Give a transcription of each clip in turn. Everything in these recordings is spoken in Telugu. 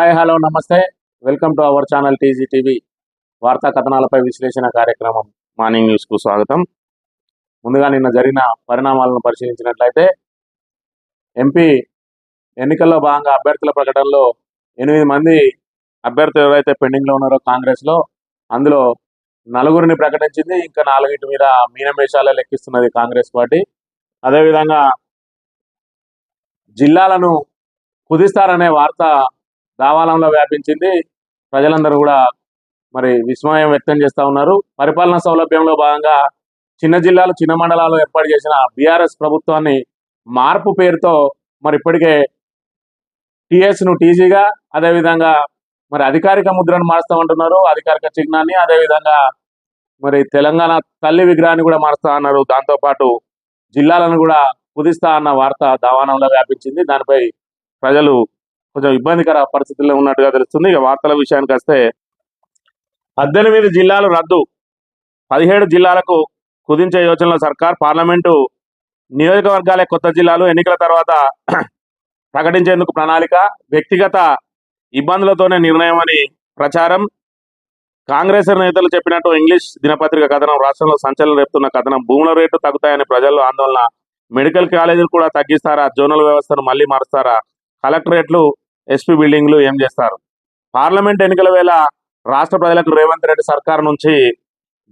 హాయ్ హలో నమస్తే welcome to our channel TG TV వార్తా కథనాలపై విశ్లేషణ కార్యక్రమం మార్నింగ్ న్యూస్కు స్వాగతం. ముందుగా నిన్న జరిగిన పరిణామాలను పరిశీలించినట్లయితే ఎంపీ ఎన్నికల్లో భాగంగా అభ్యర్థుల ప్రకటనలో 8 మంది అభ్యర్థులు ఎవరైతే పెండింగ్లో ఉన్నారో కాంగ్రెస్లో అందులో 4 ప్రకటించింది. ఇంకా 4 మీద మీనమేషాలే లెక్కిస్తున్నది కాంగ్రెస్ పార్టీ. అదేవిధంగా జిల్లాలను కుదిస్తారనే వార్త దావాలంలో వ్యాపించింది. ప్రజలందరూ కూడా మరి విస్మయం వ్యక్తం చేస్తూ ఉన్నారు. పరిపాలనా సౌలభ్యంలో భాగంగా చిన్న జిల్లాలు చిన్న మండలాలు ఏర్పాటు చేసిన బీఆర్ఎస్ ప్రభుత్వాన్ని మార్పు పేరుతో మరి ఇప్పటికే టీఎస్ను టీజీగా, అదేవిధంగా మరి అధికారిక ముద్రను మారుస్తామంటున్నారు, అధికారిక చిహ్నాన్ని. అదేవిధంగా మరి తెలంగాణ తల్లి విగ్రహాన్ని కూడా మారుస్తా అన్నారు. దాంతోపాటు జిల్లాలను కూడా కుదిస్తా అన్న వార్త దావానంలో వ్యాపించింది. దానిపై ప్రజలు కొంచెం ఇబ్బందికర పరిస్థితుల్లో ఉన్నట్టుగా తెలుస్తుంది. ఇక వార్తల విషయానికి వస్తే 18 జిల్లాలు రద్దు, 17 జిల్లాలకు కుదించే యోచనలో సర్కార్. పార్లమెంటు నియోజకవర్గాలే కొత్త జిల్లాలు, ఎన్నికల తర్వాత ప్రకటించేందుకు ప్రణాళిక. వ్యక్తిగత ఇబ్బందులతోనే నిర్ణయం అని ప్రచారం. కాంగ్రెస్ నేతలు చెప్పినట్టు ఇంగ్లీష్ దినపత్రిక కథనం రాష్ట్రంలో సంచలనం రేపుతున్న కథనం. భూముల రేటు తగ్గుతాయని ప్రజల్లో ఆందోళన. మెడికల్ కాలేజీలు కూడా తగ్గిస్తారా? జోనల్ వ్యవస్థను మళ్ళీ మారుస్తారా? కలెక్టరేట్లు, ఎస్పీ బిల్డింగ్లు ఏం చేస్తారు? పార్లమెంట్ ఎన్నికల వేళ రాష్ట్ర ప్రజలకు రేవంత్ రెడ్డి సర్కార్ నుంచి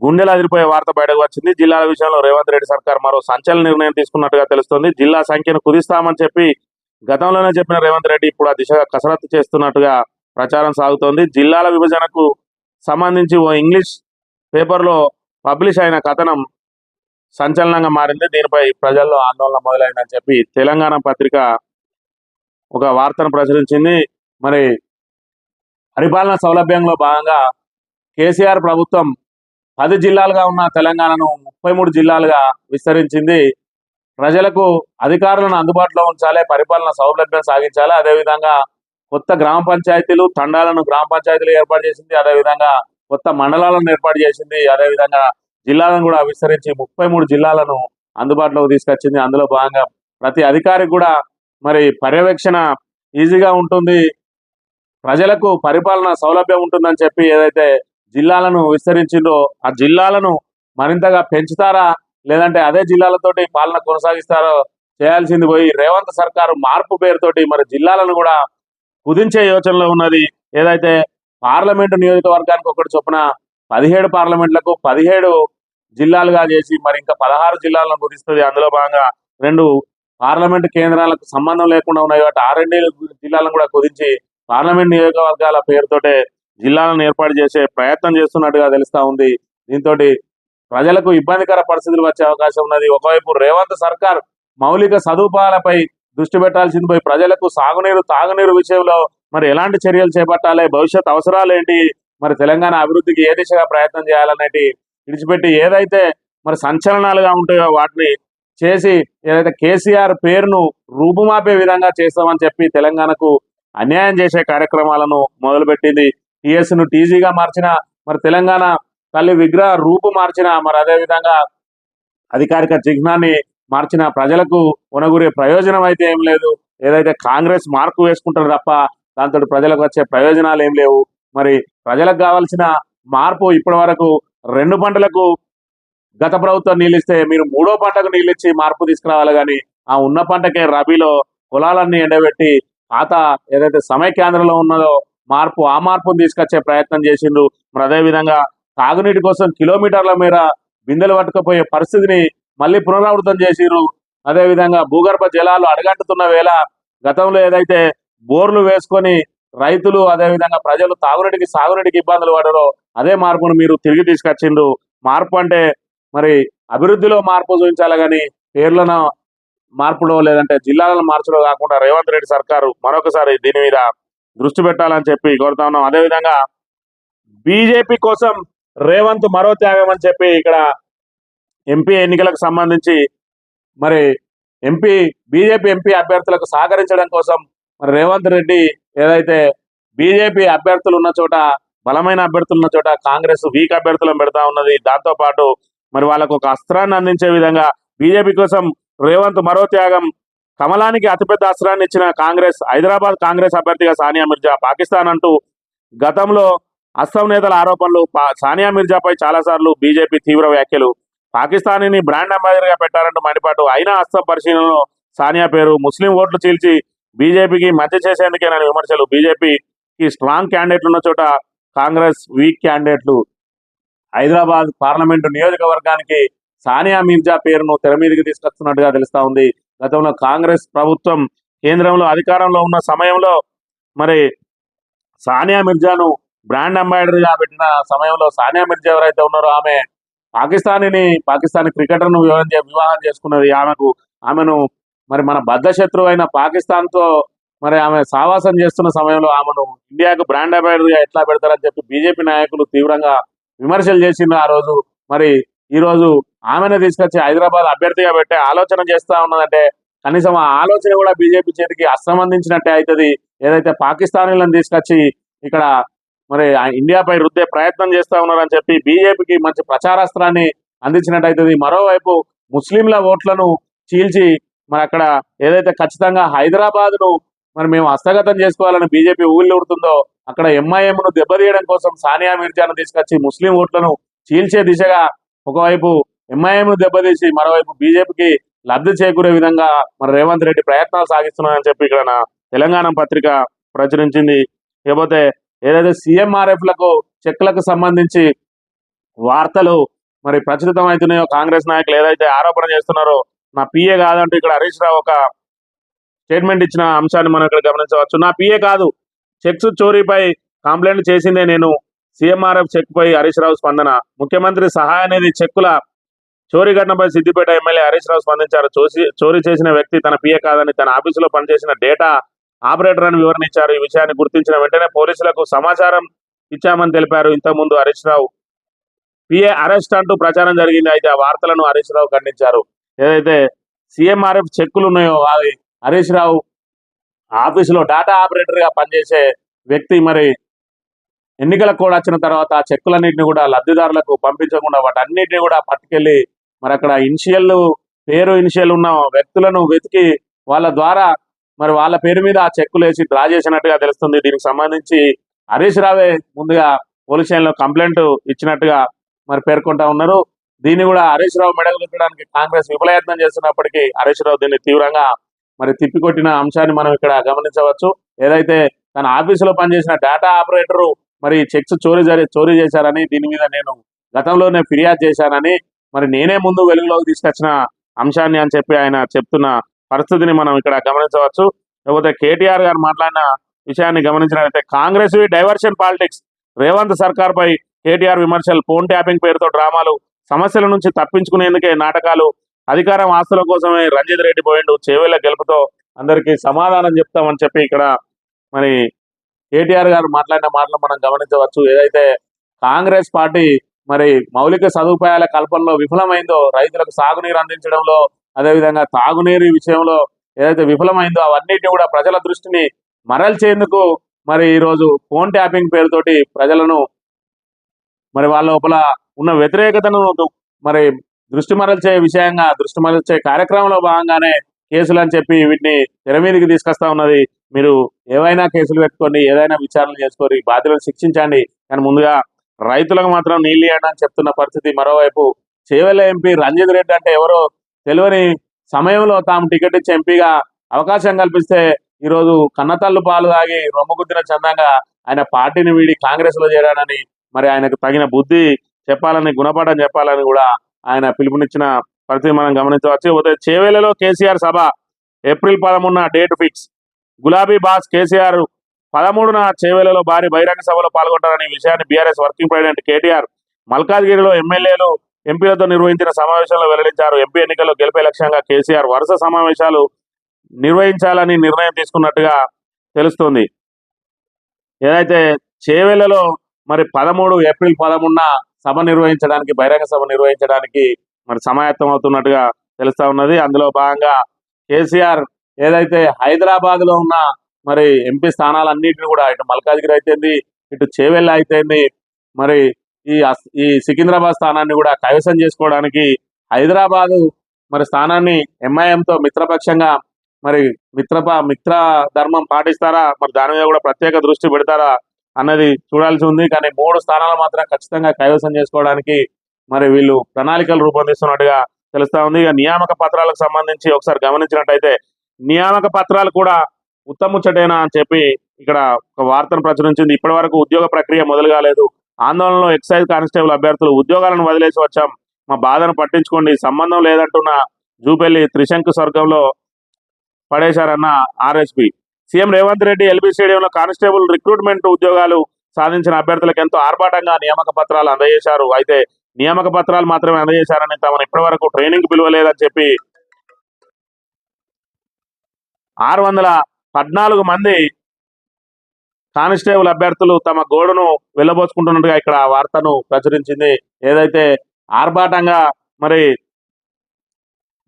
గుండెలు అదిరిపోయే వార్త బయటకు వచ్చింది. జిల్లాల విషయంలో రేవంత్ రెడ్డి సర్కార్ మరో సంచలన నిర్ణయం తీసుకున్నట్టుగా తెలుస్తోంది. జిల్లా సంఖ్యను కుదిస్తామని చెప్పి గతంలోనే చెప్పిన రేవంత్ రెడ్డి ఇప్పుడు ఆ దిశగా కసరత్తు చేస్తున్నట్టుగా ప్రచారం సాగుతోంది. జిల్లాల విభజనకు సంబంధించి ఓ ఇంగ్లీష్ పేపర్లో పబ్లిష్ అయిన కథనం సంచలనంగా మారింది. దీనిపై ప్రజల్లో ఆందోళన మొదలైందని చెప్పి తెలంగాణ పత్రిక ఒక వార్తను ప్రచురించింది. మరి పరిపాలనా సౌలభ్యంలో భాగంగా కేసీఆర్ ప్రభుత్వం 10 జిల్లాలుగా ఉన్న తెలంగాణను 33 జిల్లాలుగా విస్తరించింది. ప్రజలకు అధికారులను అందుబాటులో ఉంచాలి, పరిపాలన సౌలభ్యం సాగించాలి. అదేవిధంగా కొత్త గ్రామ పంచాయతీలు, తండాలను గ్రామ పంచాయతీలు ఏర్పాటు చేసింది. అదేవిధంగా కొత్త మండలాలను ఏర్పాటు చేసింది. అదేవిధంగా జిల్లాలను కూడా విస్తరించి 33 జిల్లాలను అందుబాటులోకి తీసుకొచ్చింది. అందులో భాగంగా ప్రతి అధికారికి కూడా మరి పర్యవేక్షణ ఈజీగా ఉంటుంది, ప్రజలకు పరిపాలన సౌలభ్యం ఉంటుందని చెప్పి ఏదైతే జిల్లాలను విస్తరించిందో ఆ జిల్లాలను మరింతగా పెంచుతారా, లేదంటే అదే జిల్లాలతోటి పాలన కొనసాగిస్తారో చేయాల్సింది పోయి రేవంత్ సర్కారు మార్పు పేరుతోటి మరి జిల్లాలను కూడా కుదించే యోచనలో ఉన్నది. ఏదైతే పార్లమెంటు నియోజకవర్గానికి ఒకటి చొప్పున 17 పార్లమెంట్లకు 17 జిల్లాలుగా చేసి మరి ఇంకా 16 జిల్లాలను కుదిస్తుంది. అందులో భాగంగా 2 పార్లమెంటు కేంద్రాలకు సంబంధం లేకుండా ఉన్నాయి కాబట్టి ఆ 2 జిల్లాలను కూడా కుదించి పార్లమెంట్ నియోజకవర్గాల పేరుతోటే జిల్లాలను ఏర్పాటు చేసే ప్రయత్నం చేస్తున్నట్టుగా తెలుస్తా ఉంది. దీంతో ప్రజలకు ఇబ్బందికర పరిస్థితులు వచ్చే అవకాశం ఉన్నది. ఒకవైపు రేవంత్ సర్కార్ మౌలిక సదుపాయాలపై దృష్టి పెట్టాల్సింది పోయి ప్రజలకు సాగునీరు, తాగునీరు విషయంలో మరి ఎలాంటి చర్యలు చేపట్టాలి, భవిష్యత్ అవసరాలు ఏంటి, మరి తెలంగాణ అభివృద్ధికి ఏ దిశగా ప్రయత్నం చేయాలనేటి విడిచిపెట్టి ఏదైతే మరి సంచలనాలుగా ఉంటాయో వాటిని చేసి ఏదైతే కేసీఆర్ పేరును రూపుమాపే విధంగా చేస్తామని చెప్పి తెలంగాణకు అన్యాయం చేసే కార్యక్రమాలను మొదలుపెట్టింది. టీఎస్ను టీజీగా మార్చిన, మరి తెలంగాణ తల్లి విగ్రహ రూపు మార్చిన, మరి అదేవిధంగా అధికారిక చిహ్నాన్ని మార్చిన ప్రజలకు ఉనగురే ప్రయోజనం అయితే ఏం లేదు. ఏదైతే కాంగ్రెస్ మార్కు వేసుకుంటారు తప్ప దాంతో ప్రజలకు వచ్చే ప్రయోజనాలు ఏం లేవు. మరి ప్రజలకు కావాల్సిన మార్పు ఇప్పటి వరకు 2 పంటలకు గత ప్రభుత్వం నీళ్ళిస్తే మీరు 3వ పంటకు నీళ్ళిచ్చి మార్పు తీసుకురావాలి. కానీ ఆ ఉన్న పంటకే రబీలో పొలాలన్నీ ఎండబెట్టి పాత ఏదైతే సమైక్యాంధ్రలో ఉన్నదో మార్పు, ఆ మార్పును తీసుకొచ్చే ప్రయత్నం చేసిండ్రు. మరి అదేవిధంగా తాగునీటి కోసం కిలోమీటర్ల మేర బిందెలు పట్టుకుపోయే పరిస్థితిని మళ్ళీ పునరావృతం చేసిర్రు. అదేవిధంగా భూగర్భ జలాలు అడగంటుతున్న వేళ గతంలో ఏదైతే బోర్లు వేసుకొని రైతులు అదేవిధంగా ప్రజలు తాగునీటికి సాగునీటికి ఇబ్బందులు పడరో అదే మార్పును మీరు తిరిగి తీసుకొచ్చిండ్రు. మార్పు అంటే మరి అభివృద్ధిలో మార్పు చూపించాలి కానీ పేర్లను మార్పులో లేదంటే జిల్లాలను మార్చడం కాకుండా రేవంత్ రెడ్డి సర్కారు మరొకసారి దీని మీద దృష్టి పెట్టాలని చెప్పి కోరుతా ఉన్నాం. అదేవిధంగా బీజేపీ కోసం రేవంత్ మరో త్యాగం అని చెప్పి ఇక్కడ ఎంపీ ఎన్నికలకు సంబంధించి మరి బీజేపీ ఎంపీ అభ్యర్థులకు సహకరించడం కోసం మరి రేవంత్ రెడ్డి ఏదైతే బీజేపీ అభ్యర్థులు ఉన్న చోట, బలమైన అభ్యర్థులు ఉన్న చోట కాంగ్రెస్ వీక్ అభ్యర్థులను పెడతా ఉన్నది. దాంతోపాటు మరి వాళ్ళకు ఒక అస్త్రాన్ని అందించే విధంగా బీజేపీ కోసం రేవంత్ మరో త్యాగం కమలానికి అతిపెద్ద అస్త్రాన్ని ఇచ్చిన కాంగ్రెస్, హైదరాబాద్ కాంగ్రెస్ అభ్యర్థిగా సానియా మిర్జా. పాకిస్తాన్ అంటూ గతంలో అస్సాం నేతల ఆరోపణలు, సానియా మిర్జాపై చాలాసార్లు బీజేపీ తీవ్ర వ్యాఖ్యలు. పాకిస్తానీని బ్రాండ్ అంబాసిడర్ గా పెట్టారంటూ మండిపాటు. అయినా అస్సాం పరిశీలనలో సానియా పేరు. ముస్లిం ఓట్లు చీల్చి బీజేపీకి మధ్య చేసేందుకేనని విమర్శలు. బీజేపీకి స్ట్రాంగ్ క్యాండిడేట్లు ఉన్న చోట కాంగ్రెస్ వీక్ క్యాండిడేట్లు. హైదరాబాద్ పార్లమెంటు నియోజకవర్గానికి సానియా మిర్జా పేరును తెర మీదకి తీసుకొస్తున్నట్టుగా తెలుస్తా ఉంది. గతంలో కాంగ్రెస్ ప్రభుత్వం కేంద్రంలో అధికారంలో ఉన్న సమయంలో మరి సానియా మిర్జాను బ్రాండ్ అంబాసిడర్ గా పెట్టిన సమయంలో సానియా మిర్జా ఎవరైతే ఉన్నారో ఆమె పాకిస్తానీ క్రికెటర్ను వివాహం చేసుకున్నది. ఆమెను మరి మన బద్ధ శత్రువు అయిన పాకిస్తాన్తో మరి ఆమె సావాసం చేస్తున్న సమయంలో ఆమెను ఇండియాకు బ్రాండ్ అంబాసిడర్ గా ఎట్లా పెడతారని చెప్పి బీజేపీ నాయకులు తీవ్రంగా విమర్శలు చేసిండ్రు ఆ రోజు. మరి ఈ రోజు ఆమెను తీసుకొచ్చి హైదరాబాద్ అభ్యర్థిగా పెట్టే ఆలోచన చేస్తా ఉన్నదంటే కనీసం ఆ ఆలోచన కూడా బీజేపీ చేతికి అస్త్రమందించినట్టే అవుతుంది. ఏదైతే పాకిస్తానీలను తీసుకొచ్చి ఇక్కడ మరి ఇండియాపై రుద్దే ప్రయత్నం చేస్తా ఉన్నారని చెప్పి బీజేపీకి మంచి ప్రచారాస్త్రాన్ని అందించినట్టు అవుతుంది. మరోవైపు ముస్లింల ఓట్లను చీల్చి మరి అక్కడ ఏదైతే ఖచ్చితంగా హైదరాబాద్ను మరి మేము హస్తగతం చేసుకోవాలని బీజేపీ ఊళ్ళూడుతుందో అక్కడ ఎంఐఎంను దెబ్బతీయడం కోసం సానియా మిర్జాను తీసుకొచ్చి ముస్లిం ఓట్లను చీల్చే దిశగా ఒకవైపు ఎంఐఎంను దెబ్బతీసి మరోవైపు బీజేపీకి లబ్ధి చేకూరే విధంగా మరి రేవంత్ రెడ్డి ప్రయత్నాలు సాగిస్తున్నారని చెప్పి ఇక్కడ తెలంగాణ పత్రిక ప్రచురించింది. లేకపోతే ఏదైతే సీఎంఆర్ఎఫ్లకు చెక్లకు సంబంధించి వార్తలు మరి ప్రచురితం అవుతున్నాయో కాంగ్రెస్ నాయకులు ఏదైతే ఆరోపణ చేస్తున్నారో నా పిఏ కాదంటూ ఇక్కడ హరీష్ రావు ఒక స్టేట్మెంట్ ఇచ్చిన అంశాన్ని మనం ఇక్కడ గమనించవచ్చు. నా పిఏ కాదు, చెక్స్ చోరీపై కంప్లైంట్ చేసిందే నేను. సీఎంఆర్ఎఫ్ చెక్ పై హరీష్ రావు స్పందన. ముఖ్యమంత్రి సహాయ నిధి చెక్కుల చోరీ ఘటనపై సిద్దిపేట ఎమ్మెల్యే హరీష్ రావు స్పందించారు. చోరీ చేసిన వ్యక్తి తన పిఏ కాదని తన ఆఫీసులో పనిచేసిన డేటా ఆపరేటర్ అని వివరణించారు. ఈ విషయాన్ని గుర్తించిన వెంటనే పోలీసులకు సమాచారం ఇచ్చామని తెలిపారు. ఇంతకుముందు హరీష్ రావు పిఏ అరెస్ట్ అంటూ ప్రచారం జరిగింది. అయితే ఆ వార్తలను హరీష్ రావు ఖండించారు. ఏదైతే సీఎంఆర్ఎఫ్ చెక్కులు ఉన్నాయో అవి హరీష్ రావు ఆఫీసులో డేటా ఆపరేటర్ గా పనిచేసే వ్యక్తి మరి ఎన్నికల కోడ్ వచ్చిన తర్వాత ఆ చెక్కులన్నింటినీ కూడా లబ్ధిదారులకు పంపించకుండా వాటన్నిటిని కూడా పట్టుకెళ్ళి మరి అక్కడ ఇనిషియల్ ఉన్న వ్యక్తులను వెతికి వాళ్ళ ద్వారా మరి వాళ్ళ పేరు మీద ఆ చెక్కులు వేసి డ్రా చేసినట్టుగా తెలుస్తుంది. దీనికి సంబంధించి హరీష్ రావే ముందుగా పోలీస్ స్టేషన్లో కంప్లైంట్ ఇచ్చినట్టుగా మరి పేర్కొంటా ఉన్నారు. దీన్ని కూడా హరీష్ రావు మెడగొట్టడానికి కాంగ్రెస్ విఫలయత్నం చేస్తున్నప్పటికీ హరీష్ రావు దీన్ని తీవ్రంగా మరి తిప్పికొట్టిన అంశాన్ని మనం ఇక్కడ గమనించవచ్చు. ఏదైతే తన ఆఫీసులో పనిచేసిన డేటా ఆపరేటరు మరి చెక్స్ చోరీ చేశారని, దీని మీద నేను గతంలోనే ఫిర్యాదు చేశానని, మరి నేనే ముందు వెలుగులోకి తీసుకొచ్చిన అంశాన్ని అని చెప్పి ఆయన చెప్తున్న పరిస్థితిని మనం ఇక్కడ గమనించవచ్చు. లేకపోతే కేటీఆర్ గారు మాట్లాడిన విషయాన్ని గమనించినట్లయితే కాంగ్రెస్ డైవర్షన్ పాలిటిక్స్, రేవంత్ సర్కార్ పై కేటీఆర్ విమర్శలు, ఫోన్ ట్యాపింగ్ పేరుతో డ్రామాలు, సమస్యల నుంచి తప్పించుకునేందుకే నాటకాలు, అధికారం ఆస్తుల కోసమే రంజిత్ రెడ్డి పోయిండు, చేవేళ్ల గెలుపుతో అందరికీ సమాధానం చెప్తామని చెప్పి ఇక్కడ మరి కేటీఆర్ గారు మాట్లాడిన మాటలు మనం గమనించవచ్చు. ఏదైతే కాంగ్రెస్ పార్టీ మరి మౌలిక సదుపాయాల కల్పనలో విఫలమైందో, రైతులకు సాగునీరు అందించడంలో, అదేవిధంగా తాగునీరు విషయంలో ఏదైతే విఫలమైందో అవన్నిటిని కూడా ప్రజల దృష్టిని మరల్చేందుకు మరి ఈరోజు ఫోన్ ట్యాపింగ్ పేరుతోటి ప్రజలను మరి వాళ్ళ లోపల ఉన్న వ్యతిరేకతను మరి దృష్టి మరల్చే కార్యక్రమంలో భాగంగానే కేసులు అని చెప్పి వీటిని తెర మీదకి తీసుకొస్తా ఉన్నది. మీరు ఏవైనా కేసులు పెట్టుకోండి, ఏదైనా విచారణ చేసుకోండి, బాధ్యులను శిక్షించండి, కానీ ముందుగా రైతులకు మాత్రం నీళ్ళు ఇవ్వండి అని చెప్తున్న పరిస్థితి. మరోవైపు చేవెళ్ల ఎంపీ రంజిత్ రెడ్డి అంటే ఎవరో తెలియని సమయంలో తాము టికెట్ ఇచ్చి ఎంపీగా అవకాశం కల్పిస్తే ఈరోజు కన్నతల్లు పాలు తాగి రొమ్మగుద్దిన చందంగా ఆయన పార్టీని వీడి కాంగ్రెస్ లో చేరాడని, మరి ఆయనకు తగిన బుద్ధి చెప్పాలని, గుణపాఠం చెప్పాలని కూడా ఆయన పిలుపునిచ్చిన పరిస్థితి మనం గమనించవచ్చు. చేవేళ్లలో కేసీఆర్ సభ ఏప్రిల్ 13 డేట్ ఫిక్స్. గులాబీ బాస్ కేసీఆర్ 13న చేవేళ్లలో భారీ బహిరంగ సభలో పాల్గొంటారనే విషయాన్ని బీఆర్ఎస్ వర్కింగ్ ప్రెసిడెంట్ కేటీఆర్ మల్కాజ్గిరిలో ఎమ్మెల్యేలు ఎంపీలతో నిర్వహించిన సమావేశంలో వెల్లడించారు. ఎంపీ ఎన్నికల్లో గెలిపే లక్ష్యంగా కేసీఆర్ వరుస సమావేశాలు నిర్వహించాలని నిర్ణయం తీసుకున్నట్టుగా తెలుస్తుంది. ఏదైతే చేవేళ్లలో మరి ఏప్రిల్ 13న సభ నిర్వహించడానికి, బహిరంగ సభ నిర్వహించడానికి మరి సమాయత్తం అవుతున్నట్టుగా తెలుస్తా ఉన్నది. అందులో భాగంగా కేసీఆర్ ఏదైతే హైదరాబాద్ లో ఉన్న మరి ఎంపీ స్థానాలన్నింటినీ కూడా ఇటు మల్కాజ్గిరి అయితేంది, ఇటు చేవెళ్ళ అయితేంది, మరి ఈ సికింద్రాబాద్ స్థానాన్ని కూడా కైవసం చేసుకోవడానికి హైదరాబాదు మరి స్థానాన్ని ఎంఐఎంతో మిత్రపక్షంగా మరి మిత్ర ధర్మం పాటిస్తారా, మరి దాని మీద కూడా ప్రత్యేక దృష్టి పెడతారా అన్నది చూడాల్సి ఉంది. కానీ 3 స్థానాలు మాత్రం ఖచ్చితంగా కైవసం చేసుకోవడానికి మరి వీళ్ళు ప్రణాళికలు రూపొందిస్తున్నట్టుగా తెలుస్తా ఉంది. ఇక నియామక పత్రాలకు సంబంధించి ఒకసారి గమనించినట్టయితే నియామక పత్రాలు కూడా ఉత్తముచ్చటేనా అని చెప్పి ఇక్కడ ఒక వార్తను ప్రచురించింది. ఇప్పటి వరకు ఉద్యోగ ప్రక్రియ మొదలు కాలేదు. ఆందోళనలో ఎక్సైజ్ కానిస్టేబుల్ అభ్యర్థులు ఉద్యోగాలను వదిలేసి వచ్చాం, మా బాధను పట్టించుకోండి, సంబంధం లేదంటున్న జూపల్లి త్రిశంకు స్వర్గంలో పడేశారన్న RSP. CM Revanth Reddy LB స్టేడియంలో కానిస్టేబుల్ రిక్రూట్మెంట్ ఉద్యోగాలు సాధించిన అభ్యర్థులకు ఎంతో ఆర్భాటంగా నియామక పత్రాలు అందజేశారు. అయితే నియామక పత్రాలు మాత్రమే అందజేశారని, తమను ఇప్పటి వరకు ట్రైనింగ్ పిలువలేదని చెప్పి 614 మంది కానిస్టేబుల్ అభ్యర్థులు తమ గోడును వెళ్ళబోసుకుంటున్నట్టుగా ఇక్కడ వార్తను ప్రచురించింది. ఏదైతే ఆర్భాటంగా మరి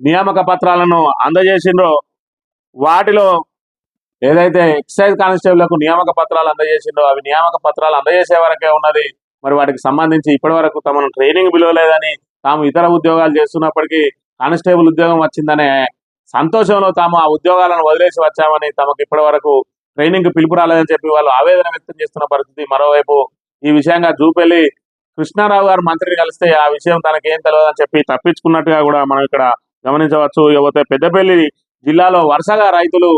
నియామక పత్రాలను అందజేసిండ్రో వాటిలో ఏదైతే ఎక్సైజ్ కానిస్టేబుల్లకు నియామక పత్రాలు అందజేసిండో అవి నియామక పత్రాలు అందజేసే వరకే ఉన్నది. మరి వాటికి సంబంధించి ఇప్పటి వరకు తమను ట్రైనింగ్ పిలవలేదని, తాము ఇతర ఉద్యోగాలు చేస్తున్నప్పటికీ కానిస్టేబుల్ ఉద్యోగం వచ్చిందనే సంతోషంలో తాము ఆ ఉద్యోగాలను వదిలేసి వచ్చామని, తమకు ఇప్పటి వరకు ట్రైనింగ్ పిలుపు రాలేదని చెప్పి వాళ్ళు ఆవేదన వ్యక్తం చేస్తున్న పరిస్థితి. మరోవైపు ఈ విషయంగా జూపల్లి కృష్ణారావు గారు మంత్రిని కలిస్తే ఆ విషయం తనకేం తెలియదని చెప్పి తప్పించుకున్నట్టుగా కూడా మనం ఇక్కడ గమనించవచ్చు. ఇకపోతే పెద్దపల్లి జిల్లాలో వరుసగా రైతులు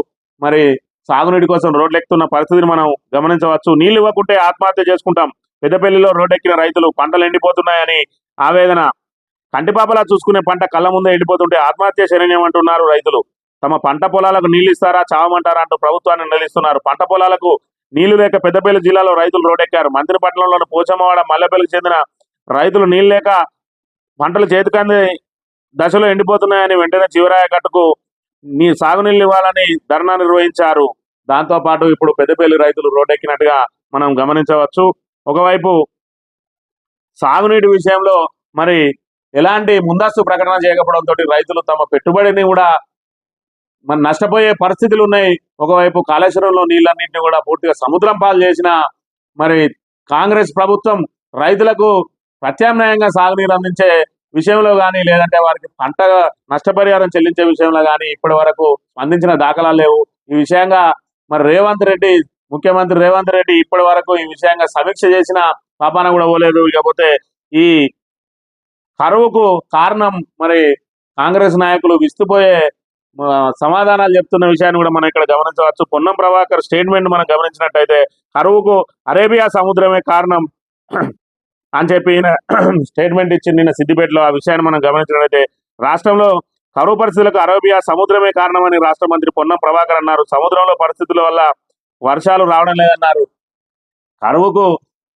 మరి సాగునీటి కోసం రోడ్లెక్కుతున్న పరిస్థితిని మనం గమనించవచ్చు. నీళ్లు ఇవ్వకుంటే ఆత్మహత్య చేసుకుంటాం, పెద్దపల్లిలో రోడ్డెక్కిన రైతులు పంటలు ఎండిపోతున్నాయని ఆవేదన. కంటిపాపలా చూసుకునే పంట కళ్ళ ముందే ఎండిపోతుంటే ఆత్మహత్య శరణ్యం అంటున్నారు రైతులు. తమ పంట పొలాలకు నీళ్లు ఇస్తారా, చావమంటారా అంటూ ప్రభుత్వాన్ని నిలదీస్తున్నారు. పంట పొలాలకు నీళ్లు లేక పెద్దపల్లి జిల్లాలో రైతులు రోడ్డెక్కారు. మంత్రిపట్నంలోని పోచమ్మవాడ మల్లెపల్లికి చెందిన రైతులు నీళ్లు లేక పంటలు చేతికంది దశలో ఎండిపోతున్నాయని వెంటనే చివరాయ కట్టుకు సాగునీళ్ళు ఇవ్వాలని ధర్నా నిర్వహించారు. దాంతో పాటు ఇప్పుడు పెద్దపల్లి రైతులు రోడ్డెక్కినట్టుగా మనం గమనించవచ్చు. ఒకవైపు సాగునీటి విషయంలో మరి ఎలాంటి ముందస్తు ప్రకటన చేయకపోవడంతో రైతులు తమ పెట్టుబడిని కూడా మరి నష్టపోయే పరిస్థితులు ఉన్నాయి. ఒకవైపు కాళేశ్వరంలో నీళ్ళన్నింటినీ కూడా పూర్తిగా సముద్రం పాలు చేసిన మరి కాంగ్రెస్ ప్రభుత్వం రైతులకు ప్రత్యామ్నాయంగా సాగునీరు అందించే విషయంలో కానీ, లేదంటే వారికి పంట నష్టపరిహారం చెల్లించే విషయంలో కానీ ఇప్పటి వరకు స్పందించిన దాఖలాలు లేవు. ఈ విషయంగా మరి ముఖ్యమంత్రి రేవంత్ రెడ్డి ఇప్పటి వరకు ఈ విషయంగా సమీక్ష చేసిన పాపాన కూడా పోలేదు. ఇకపోతే ఈ కరువుకు కారణం మరి కాంగ్రెస్ నాయకులు విస్తుపోయే సమాధానాలు చెప్తున్న విషయాన్ని కూడా మనం ఇక్కడ గమనించవచ్చు. పొన్నం ప్రభాకర్ స్టేట్మెంట్ మనం గమనించినట్టయితే కరువుకు అరేబియా సముద్రమే కారణం అని చెప్పి స్టేట్మెంట్ ఇచ్చింది నిన్న సిద్దిపేటలో. ఆ విషయాన్ని మనం గమనించినట్లయితే రాష్ట్రంలో కరువు పరిస్థితులకు అరేబియా సముద్రమే కారణమని రాష్ట్ర మంత్రి పొన్నం ప్రభాకర్ అన్నారు. సముద్రంలో పరిస్థితుల వల్ల వర్షాలు రావడం లేదన్నారు. కరువుకు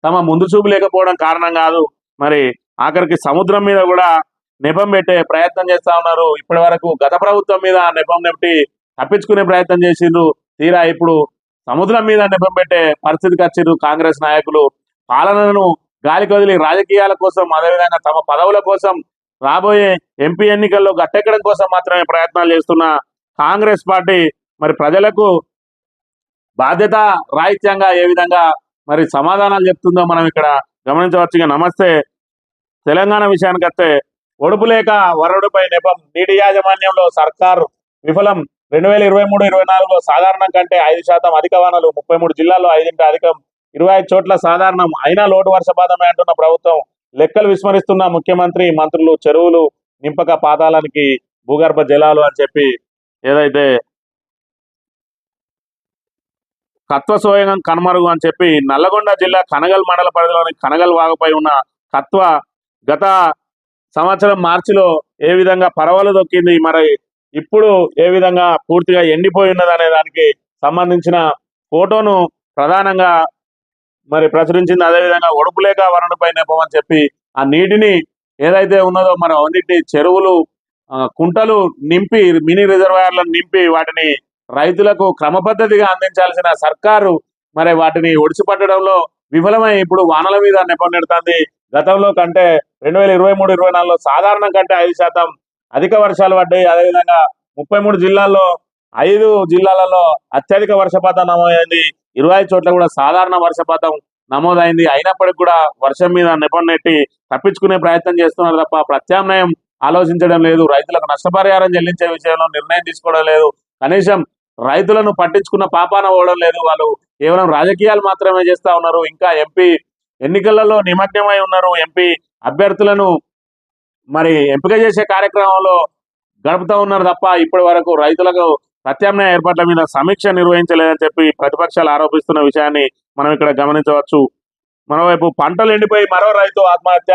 తమ ముందు చూపు లేకపోవడం కారణం కాదు, మరి ఆఖరికి సముద్రం మీద కూడా నెపం పెట్టే ప్రయత్నం చేస్తా ఉన్నారు. ఇప్పటి వరకు గత ప్రభుత్వం మీద నెపం నెట్టి తప్పించుకునే ప్రయత్నం చేసిండ్రు. తీరా ఇప్పుడు సముద్రం మీద నెపం పెట్టే పరిస్థితికి వచ్చిండ్రు కాంగ్రెస్ నాయకులు. పాలనను గాలి కొదిలి రాజకీయాల కోసం, అదేవిధంగా తమ పదవుల కోసం, రాబోయే ఎంపీ ఎన్నికల్లో గట్టెక్కడం కోసం మాత్రమే ప్రయత్నాలు చేస్తున్న కాంగ్రెస్ పార్టీ మరి ప్రజలకు బాధ్యత రాహిత్యంగా ఏ విధంగా మరి సమాధానాలు చెప్తుందో మనం ఇక్కడ గమనించవచ్చు. ఇక నమస్తే తెలంగాణ విషయానికి వస్తే ఒడుపు లేక వరడుపై నెపం, నీటి యాజమాన్యంలో సర్కారు విఫలం. 2023-24లో సాధారణం కంటే 5% అధిక వానలు, 33 జిల్లాల్లో 5 అధికం, 25 చోట్ల సాధారణం అయినా లోటు వర్షపాతమే అంటున్న ప్రభుత్వం. లెక్కలు విస్మరిస్తున్న ముఖ్యమంత్రి, మంత్రులు. చెరువులు నింపక పాతాళానికి భూగర్భ జలాలు అని చెప్పి ఏదైతే కత్వసోయంగం కనుమరుగు అని చెప్పి నల్లగొండ జిల్లా కనగల్ మండల పరిధిలోని కనగల్ వాగుపై ఉన్న కత్వ గత సంవత్సరం మార్చిలో ఏ విధంగా పరవలు దొక్కింది, మరి ఇప్పుడు ఏ విధంగా పూర్తిగా ఎండిపోయి ఉన్నది అనే దానికి సంబంధించిన ఫోటోను ప్రధానంగా మరి ప్రచురించింది. అదేవిధంగా ఒడుపులేక వరణుపై నెపమని చెప్పి ఆ నీటిని ఏదైతే ఉన్నదో మరి అన్నిటి చెరువులు, కుంటలు నింపి, మినీ రిజర్వాయర్లను నింపి వాటిని రైతులకు క్రమపద్ధతిగా అందించాల్సిన సర్కారు మరి వాటిని ఒడిచిపట్టడంలో విఫలమై ఇప్పుడు వానల మీద నెపం నెడుతుంది. గతంలో కంటే 2023-24లో సాధారణం కంటే 5% అధిక వర్షాలు పడ్డాయి. అదేవిధంగా 33 జిల్లాల్లో 5 జిల్లాలలో అత్యధిక వర్షపాతం నమోదైంది. 25 చోట్ల కూడా సాధారణ వర్షపాతం నమోదైంది. అయినప్పటికీ కూడా వర్షం మీద నెపం నెట్టి తప్పించుకునే ప్రయత్నం చేస్తున్నారు తప్ప ప్రత్యామ్నాయం ఆలోచించడం లేదు. రైతులకు నష్టపరిహారం చెల్లించే విషయంలో నిర్ణయం తీసుకోవడం లేదు. కనీసం రైతులను పట్టించుకున్న పాపాన పోవడం లేదు. వాళ్ళు కేవలం రాజకీయాలు మాత్రమే చేస్తా ఉన్నారు. ఇంకా ఎంపీ ఎన్నికలలో నిమగ్నమై ఉన్నారు. ఎంపీ అభ్యర్థులను మరి ఎంపిక చేసే కార్యక్రమంలో గడుపుతా ఉన్నారు తప్ప ఇప్పటి వరకు రైతులకు ప్రత్యామ్నాయ ఏర్పాట్ల మీద సమీక్ష నిర్వహించలేదని చెప్పి ప్రతిపక్షాలు ఆరోపిస్తున్న విషయాన్ని మనం ఇక్కడ గమనించవచ్చు. మరోవైపు పంటలు ఎండిపోయి మరో రైతు ఆత్మహత్య.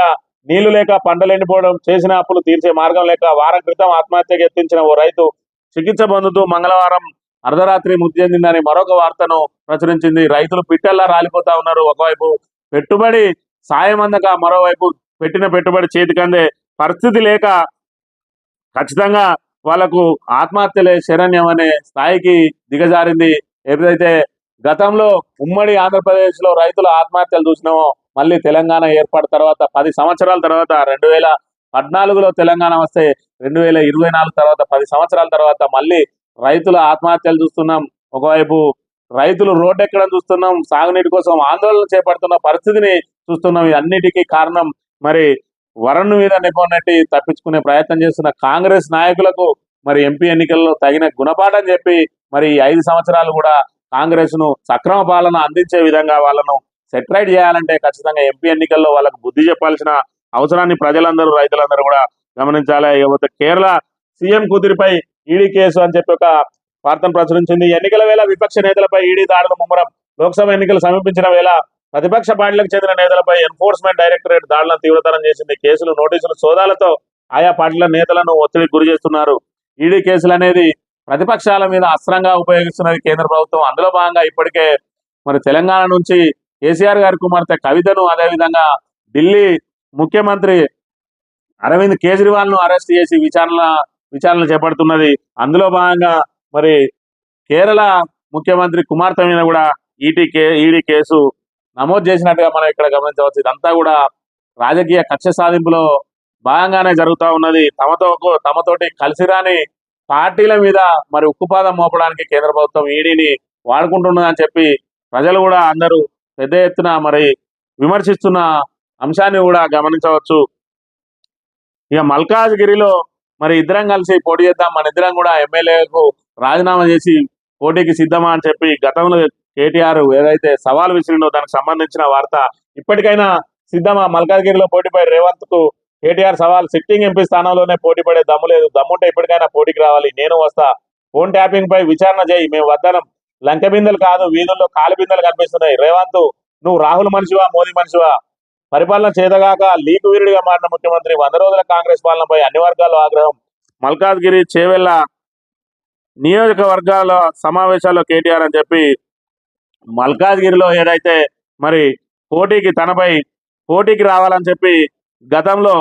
నీళ్లు లేక పంటలు ఎండిపోవడం, చేసిన అప్పులు తీర్చే మార్గం లేక వారం క్రితం ఆత్మహత్యకు యత్నించిన ఓ రైతు చికిత్స పొందుతూ మంగళవారం అర్ధరాత్రి మృతి చెందిందని మరొక వార్తను ప్రచురించింది. రైతులు పిట్టల్లా రాలిపోతా ఉన్నారు. ఒకవైపు పెట్టుబడి సాయం అందక, మరోవైపు పెట్టిన పెట్టుబడి చేతికందే పరిస్థితి లేక ఖచ్చితంగా వాళ్లకు ఆత్మహత్యలే శరణ్యం అనే స్థాయికి దిగజారింది. ఏదైతే గతంలో ఉమ్మడి ఆంధ్రప్రదేశ్ లో రైతుల ఆత్మహత్యలు చూసినామో, మళ్ళీ తెలంగాణ ఏర్పాటు తర్వాత 10 సంవత్సరాల తర్వాత 2014లో తెలంగాణ వస్తే 2024 తర్వాత 10 సంవత్సరాల తర్వాత మళ్ళీ రైతుల ఆత్మహత్యలు చూస్తున్నాం. ఒకవైపు రైతులు రోడ్డెక్కడం చూస్తున్నాం. సాగునీటి కోసం ఆందోళన చేపడుతున్న పరిస్థితిని చూస్తున్నాం. అన్నిటికీ కారణం మరి వరుణ్ మీద నెపొన్నట్టి తప్పించుకునే ప్రయత్నం చేస్తున్న కాంగ్రెస్ నాయకులకు మరి ఎంపీ ఎన్నికల్లో తగిన గుణపాఠం చెప్పి మరి 5 సంవత్సరాలు కూడా కాంగ్రెస్ ను సక్రమ పాలన అందించే విధంగా వాళ్ళను సెటిలైట్ చేయాలంటే ఖచ్చితంగా ఎంపీ ఎన్నికల్లో వాళ్ళకు బుద్ధి చెప్పాల్సిన అవసరాన్ని ప్రజలందరూ, రైతులందరూ కూడా గమనించాలి. ఇకపోతే కేరళ సీఎం కూతురిపై ఈడీ కేసు అని చెప్పి ఒక వార్తను ప్రచురించింది. ఎన్నికల వేళ విపక్ష నేతలపై ఈడీ దాడులు ముమ్మరం. లోక్సభ ఎన్నికలు సమీపించిన వేళ ప్రతిపక్ష పార్టీలకు చెందిన నేతలపై ఎన్ఫోర్స్మెంట్ డైరెక్టరేట్ దాడులను తీవ్రతరం చేసింది. కేసులు, నోటీసులు, సోదాలతో ఆయా పార్టీల నేతలను ఒత్తిడికి గురి చేస్తున్నారు. ఈడీ కేసులు అనేది ప్రతిపక్షాల మీద అస్త్రంగా ఉపయోగిస్తున్నది కేంద్ర ప్రభుత్వం. అందులో భాగంగా ఇప్పటికే మరి తెలంగాణ నుంచి కేసీఆర్ గారి కుమార్తె కవితను, అదేవిధంగా ఢిల్లీ ముఖ్యమంత్రి అరవింద్ కేజ్రీవాల్ ను అరెస్ట్ చేసి విచారణ చేపడుతున్నది. అందులో భాగంగా మరి కేరళ ముఖ్యమంత్రి కుమార్తె మీద కూడా ఈడీ కేసు నమోదు చేసినట్టుగా మనం ఇక్కడ గమనించవచ్చు. ఇదంతా కూడా రాజకీయ కక్ష సాధింపులో భాగంగానే జరుగుతూ ఉన్నది. తమతోటి కలిసి రాని పార్టీల మీద మరి ఉక్కుపాదం మోపడానికి కేంద్ర ప్రభుత్వం ఈడీని వాడుకుంటున్నదని చెప్పి ప్రజలు కూడా అందరూ పెద్ద ఎత్తున మరి విమర్శిస్తున్న అంశాన్ని కూడా గమనించవచ్చు. ఇక మల్కాజ్గిరిలో మరి ఇద్దరం కలిసి పోటీ చేద్దాం, మన ఇద్దరం కూడా ఎమ్మెల్యేకు రాజీనామా చేసి పోటీకి సిద్ధమా అని చెప్పి గతంలో కేటీఆర్ ఏదైతే సవాల్ విసిరిండో దానికి సంబంధించిన వార్త. ఇప్పటికైనా సిద్ధమా? మల్కాజ్గిరిలో పోటీపై రేవంత్ కు కేటీఆర్ సవాల్. సిట్టింగ్ ఎంపీ స్థానంలోనే పోటీ పడే దమ్ము లేదు, దమ్ముంటే ఇప్పటికైనా పోటీకి రావాలి, నేను వస్తా, ఫోన్ ట్యాపింగ్ పై విచారణ చేయి, మేము వద్దనం, లంక బిందెలు కాదు వీధుల్లో కాలు బిందెలు కనిపిస్తున్నాయి. రేవంత్, నువ్వు రాహుల్ మనిషివా, మోదీ మనిషివా? పరిపాలన చేతగాక లీకు వీరుడిగా మారిన ముఖ్యమంత్రి, 100 రోజుల కాంగ్రెస్ పాలనపై అన్ని వర్గాల్లో ఆగ్రహం. మల్కాజ్గిరి చేవెళ్ల నియోజకవర్గాల సమావేశాల్లో కేటీఆర్ అని చెప్పి మల్కాజ్గిరిలో ఏదైతే మరి పోటీకి రావాలని చెప్పి గతంలో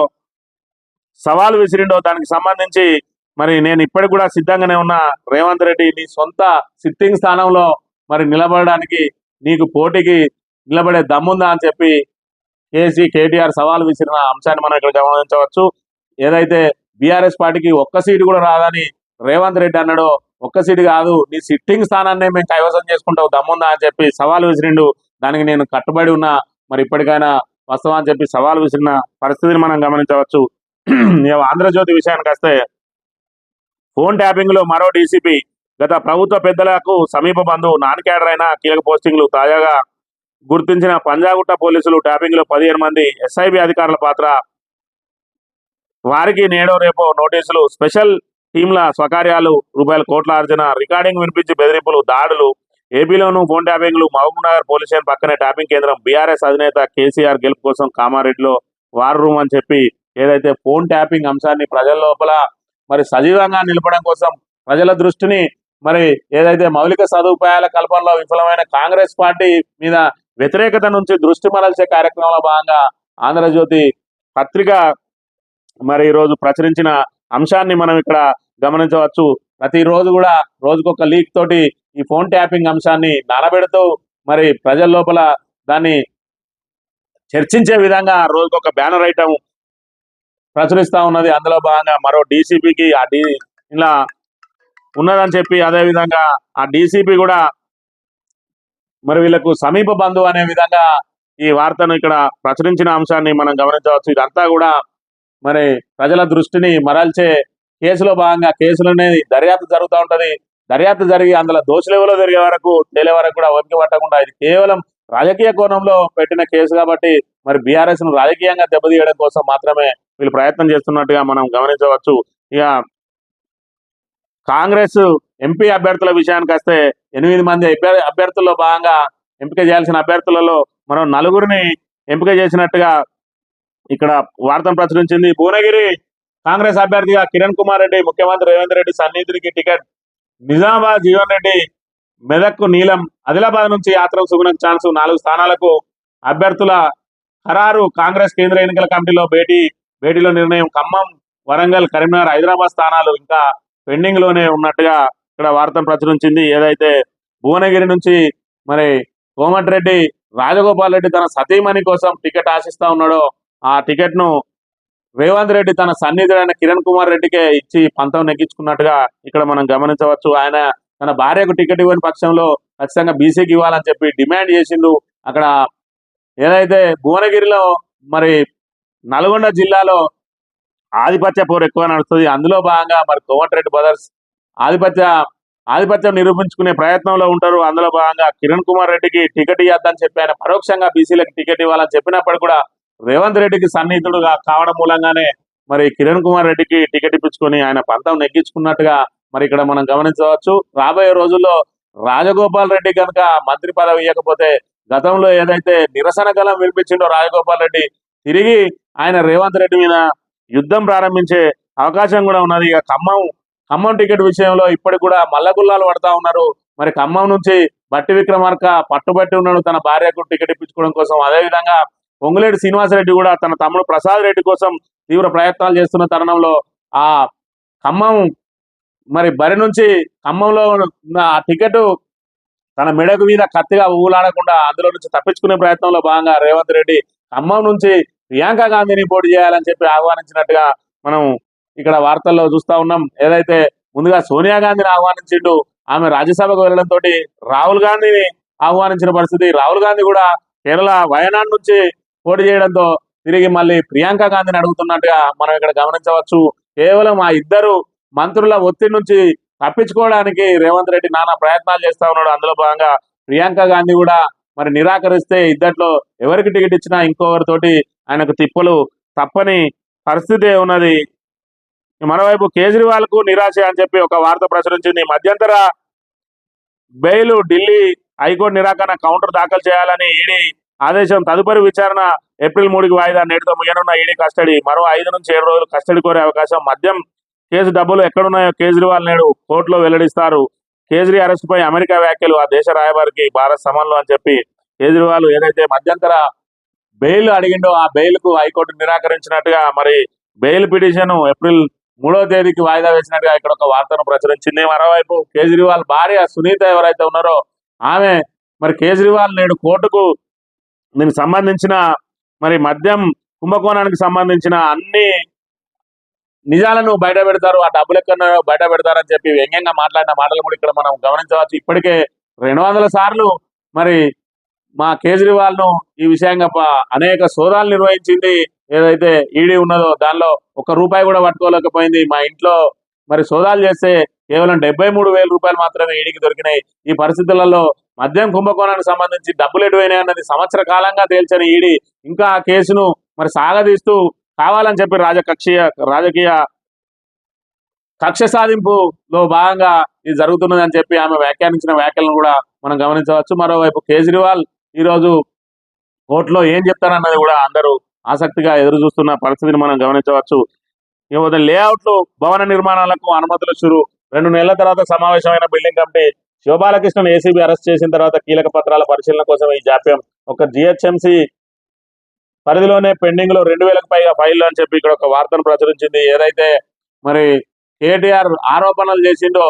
సవాల్ విసిరిండో దానికి సంబంధించి మరి నేను ఇప్పటికి కూడా సిద్ధంగానే ఉన్నా, రేవంత్ రెడ్డి నీ సొంత సిట్టింగ్ స్థానంలో మరి నిలబడడానికి నీకు పోటీకి నిలబడే దమ్ముందా అని చెప్పి కేటీఆర్ సవాల్ విసిరిన అంశాన్ని మనం ఇక్కడ గమనించవచ్చు. ఏదైతే బీఆర్ఎస్ పార్టీకి ఒక్క సీటు కూడా రాదని రేవంత్ రెడ్డి అన్నాడో, ఒక్క సీటు కాదు నీ సిట్టింగ్ స్థానాన్ని మేము కైవసం చేసుకుంటావు, దమ్ముందా అని చెప్పి సవాల్ విసిరిండు. దానికి నేను కట్టుబడి ఉన్నా, మరి ఇప్పటికైనా వస్తావా అని చెప్పి సవాల్ విసిరిన పరిస్థితిని మనం గమనించవచ్చు. ఆంధ్రజ్యోతి విషయానికి వస్తే, ఫోన్ ట్యాపింగ్ లో మరో డీసీపీ. గత ప్రభుత్వ పెద్దలకు సమీప బంధువు, నాన్ క్యాడర్ అయిన కీలక పోస్టింగ్లు. తాజాగా గుర్తించిన పంజాగుట్ట పోలీసులు ట్యాపింగ్ లో 15 మంది ఎస్ఐబి అధికారుల పాత్ర. వారికి నేడో రేపో నోటీసులు. స్పెషల్ టీంల స్వకార్యాలు, ₹కోట్ల అర్జన. రికార్డింగ్ వినిపించి బెదిరింపులు, దాడులు. ఏపీలోనూ ఫోన్ ట్యాపింగ్లు. మహబూబ్ నగర్ పోలీస్ స్టేషన్ పక్కనే ట్యాపింగ్ కేంద్రం. బీఆర్ఎస్ అధినేత కేసీఆర్ గెలుపు కోసం కామారెడ్డిలో వార్ రూమ్ అని చెప్పి ఏదైతే ఫోన్ ట్యాపింగ్ అంశాన్ని ప్రజల లోపల మరి సజీవంగా నిలపడం కోసం ప్రజల దృష్టిని మరి ఏదైతే మౌలిక సదుపాయాల కల్పనలో విఫలమైన కాంగ్రెస్ పార్టీ మీద వ్యతిరేకత నుంచి దృష్టి మరల్చే కార్యక్రమంలో భాగంగా ఆంధ్రజ్యోతి పత్రిక మరి ఈరోజు ప్రచురించిన అంశాన్ని మనం ఇక్కడ గమనించవచ్చు. ప్రతిరోజు కూడా రోజుకొక లీక్ తోటి ఈ ఫోన్ ట్యాపింగ్ అంశాన్ని నానబెడుతూ మరి ప్రజల లోపల దాన్ని చర్చించే విధంగా రోజుకొక బ్యానర్ ఐటమ్ ప్రచురిస్తా ఉన్నది. అందులో భాగంగా మరో డీసీపీకి ఇలా ఉన్నదని చెప్పి, అదేవిధంగా ఆ డీసీపీ కూడా మరి వీళ్ళకు సమీప బంధువు అనే విధంగా ఈ వార్తను ఇక్కడ ప్రచురించిన అంశాన్ని మనం గమనించవచ్చు. ఇదంతా కూడా మరి ప్రజల దృష్టిని మరల్చే కేసులో భాగంగా కేసులనే దర్యాప్తు జరుగుతూ ఉంటది. దర్యాప్తు జరిగి అందులో దోషులు ఎవరో జరిగే వరకు తేలే వరకు కూడా ఓపిక పట్టకుండా ఇది కేవలం రాజకీయ కోణంలో పెట్టిన కేసు కాబట్టి మరి బీఆర్ఎస్ ను రాజకీయంగా దెబ్బతీయడం కోసం మాత్రమే వీళ్ళు ప్రయత్నం చేస్తున్నట్టుగా మనం గమనించవచ్చు. ఇక కాంగ్రెస్ ఎంపీ అభ్యర్థుల విషయానికి వస్తే 8 మంది అభ్యర్థుల్లో భాగంగా ఎంపిక చేయాల్సిన అభ్యర్థులలో మనం 4గురిని ఎంపిక చేసినట్టుగా ఇక్కడ వార్తను ప్రచురించింది. భువనగిరి కాంగ్రెస్ అభ్యర్థిగా కిరణ్ కుమార్ రెడ్డి, ముఖ్యమంత్రి రేవంత్ రెడ్డి సన్నిధికి టికెట్. నిజామాబాద్ జీవన్ రెడ్డి, మెదక్కు నీలం, ఆదిలాబాద్ నుంచి యాత్ర సుగుణకు ఛాన్స్. 4 స్థానాలకు అభ్యర్థుల ఖరారు. కాంగ్రెస్ కేంద్ర ఎన్నికల కమిటీలో భేటీలో నిర్ణయం. ఖమ్మం, వరంగల్, కరీంనగర్, హైదరాబాద్ స్థానాలు ఇంకా పెండింగ్ లోనే ఉన్నట్టుగా ఇక్కడ వార్తను ప్రచురించింది. ఏదైతే భువనగిరి నుంచి మరి కోమటిరెడ్డి రాజగోపాల్ రెడ్డి తన సతీమణి కోసం టికెట్ ఆశిస్తా ఉన్నాడో ఆ టికెట్ ను రేవంత్ రెడ్డి తన సన్నిధుడైన కిరణ్ కుమార్ రెడ్డికే ఇచ్చి పంతం నెగ్గించుకున్నట్టుగా ఇక్కడ మనం గమనించవచ్చు. ఆయన తన భార్యకు టికెట్ ఇవ్వని పక్షంలో ఖచ్చితంగా బీసీకి ఇవ్వాలని చెప్పి డిమాండ్ చేసిండు. అక్కడ ఏదైతే భువనగిరిలో మరి నల్గొండ జిల్లాలో ఆధిపత్య పోరు ఎక్కువ నడుస్తుంది. అందులో భాగంగా మరి కోమటిరెడ్డి బ్రదర్స్ ఆధిపత్యం నిరూపించుకునే ప్రయత్నంలో ఉంటారు. అందులో భాగంగా కిరణ్ కుమార్ రెడ్డికి టికెట్ ఇవ్వద్దని చెప్పి ఆయన పరోక్షంగా బీసీలకు టికెట్ ఇవ్వాలని చెప్పినప్పుడు కూడా రేవంత్ రెడ్డికి సన్నిహితుడుగా కావడం మూలంగానే మరి కిరణ్ కుమార్ రెడ్డికి టికెట్ ఇప్పించుకొని ఆయన పంతం నెగ్గించుకున్నట్టుగా మరి ఇక్కడ మనం గమనించవచ్చు. రాబోయే రోజుల్లో రాజగోపాల్ రెడ్డి కనుక మంత్రి పదవి ఇవ్వకపోతే గతంలో ఏదైతే నిరసన గలం వినిపించిండో రాజగోపాల్ రెడ్డి తిరిగి ఆయన రేవంత్ రెడ్డి మీద యుద్ధం ప్రారంభించే అవకాశం కూడా ఉన్నది. ఇక ఖమ్మం టికెట్ విషయంలో ఇప్పటికి కూడా మల్లగుల్లాలు పడతా ఉన్నారు. మరి ఖమ్మం నుంచి బట్టి విక్రమార్క పట్టుబట్టి ఉన్నాడు తన భార్యకు టికెట్ ఇప్పించుకోవడం కోసం. అదేవిధంగా పొంగులేటి శ్రీనివాసరెడ్డి కూడా తన తమ్ముడు ప్రసాద్ రెడ్డి కోసం తీవ్ర ప్రయత్నాలు చేస్తున్న తరుణంలో ఆ ఖమ్మం మరి బరి నుంచి ఖమ్మంలో ఉన్న ఆ టికెట్ తన మెడకు మీద కత్తిగా ఊలాడకుండా అందులో నుంచి తప్పించుకునే ప్రయత్నంలో భాగంగా రేవంత్ రెడ్డి ఖమ్మం నుంచి ప్రియాంక గాంధీని పోటీ చేయాలని చెప్పి ఆహ్వానించినట్టుగా మనం ఇక్కడ వార్తల్లో చూస్తా ఉన్నాం. ఏదైతే ముందుగా సోనియా గాంధీని ఆహ్వానించిండు, ఆమె రాజ్యసభకు వెళ్ళడంతో రాహుల్ గాంధీని ఆహ్వానించిన పరిస్థితి. రాహుల్ గాంధీ కూడా కేరళ వయనాడ్ నుంచి పోటీ చేయడంతో తిరిగి మళ్ళీ ప్రియాంక గాంధీని అడుగుతున్నట్టుగా మనం ఇక్కడ గమనించవచ్చు. కేవలం ఆ ఇద్దరు మంత్రుల ఒత్తిడి నుంచి తప్పించుకోవడానికి రేవంత్ రెడ్డి నానా ప్రయత్నాలు చేస్తా ఉన్నాడు. అందులో భాగంగా ప్రియాంక గాంధీ కూడా మరి నిరాకరిస్తే ఇద్దట్లో ఎవరికి టికెట్ ఇచ్చినా ఇంకొకరితోటి ఆయనకు తిప్పలు తప్పని పరిస్థితి ఉన్నది. మరోవైపు కేజ్రీవాల్ కు నిరాశ అని చెప్పి ఒక వార్త ప్రచురించింది. మధ్యంతర బెయిల్ ఢిల్లీ హైకోర్టు నిరాకరణ కౌంటర్ దాఖలు చేయాలని ఈడీ ఆదేశం. తదుపరి విచారణ ఏప్రిల్ 3కి వాయిదా. నేటితో ముగియనున్న ఈడీ కస్టడీ. మరో 5 నుంచి 7 రోజులు కస్టడీ కోరే అవకాశం. మద్యం కేసు డబ్బులు ఎక్కడున్నాయో కేజ్రీవాల్ నేడు కోర్టులో వెల్లడిస్తారు. కేజ్రీ అరెస్ట్ పై అమెరికా వ్యాఖ్యలు. ఆ దేశ రాయబారికి భారత్ సమన్లు అని చెప్పి కేజ్రీవాల్ ఏదైతే మధ్యంతర బెయిల్ అడిగిండో ఆ బెయిల్ కు హైకోర్టు నిరాకరించినట్టుగా మరి బెయిల్ పిటిషన్ ఏప్రిల్ 3వ తేదీకి వాయిదా వేసినట్టుగా ఇక్కడ ఒక వార్తను ప్రచురించింది. మరోవైపు కేజ్రీవాల్ భార్య సునీత ఎవరైతే ఉన్నారో ఆమె మరి కేజ్రీవాల్ నేడు కోర్టుకు దీనికి సంబంధించిన మరి మద్యం కుంభకోణానికి సంబంధించిన అన్ని నిజాలను బయట పెడతారు, ఆ డబ్బులు ఎక్కడ బయట పెడతారని చెప్పి వ్యంగ్యంగా మాట్లాడిన మాటలు కూడా ఇక్కడ మనం గమనించవచ్చు. ఇప్పటికే 200 సార్లు మరి మా కేజ్రీవాల్ ను ఈ విషయంగా అనేక సోదాలు నిర్వహించింది. ఏదైతే ఈడీ ఉన్నదో దానిలో ₹1 కూడా పట్టుకోలేకపోయింది. మా ఇంట్లో మరి సోదాలు చేస్తే కేవలం 73,000 రూపాయలు మాత్రమే ఈడీకి దొరికినాయి. ఈ పరిస్థితులలో మద్యం కుంభకోణానికి సంబంధించి డబ్బులు ఎటువైనాయి అన్నది సంవత్సర కాలంగా తేల్చని ఈడీ ఇంకా ఆ కేసును మరి సాగదీస్తూ కావాలని చెప్పి రాజకీయ కక్ష సాధింపులో భాగంగా ఇది జరుగుతున్నది అని చెప్పి ఆమె వ్యాఖ్యానించిన వ్యాఖ్యలను కూడా మనం గమనించవచ్చు. మరోవైపు కేజ్రీవాల్ ఈరోజు కోర్టులో ఏం చెప్తారన్నది కూడా అందరూ ఆసక్తిగా ఎదురు చూస్తున్న పరిస్థితిని మనం గమనించవచ్చు. ఇక లేఅవుట్లు భవన నిర్మాణాలకు అనుమతులు షురు. 2 నెలల తర్వాత సమావేశమైన బిల్డింగ్ కమిటీ. శివబాలకృష్ణన్ ఏసీబీ అరెస్ట్ చేసిన తర్వాత కీలక పత్రాల పరిశీలన కోసం ఈ జాప్యం. ఒక జిహెచ్ఎంసీ పరిధిలోనే పెండింగ్ లో 2,000కు పైగా ఫైళ్లు అని చెప్పి ఇక్కడ ఒక వార్తను ప్రచురించింది. ఏదైతే మరి కేటీఆర్ ఆరోపణలు చేసిండో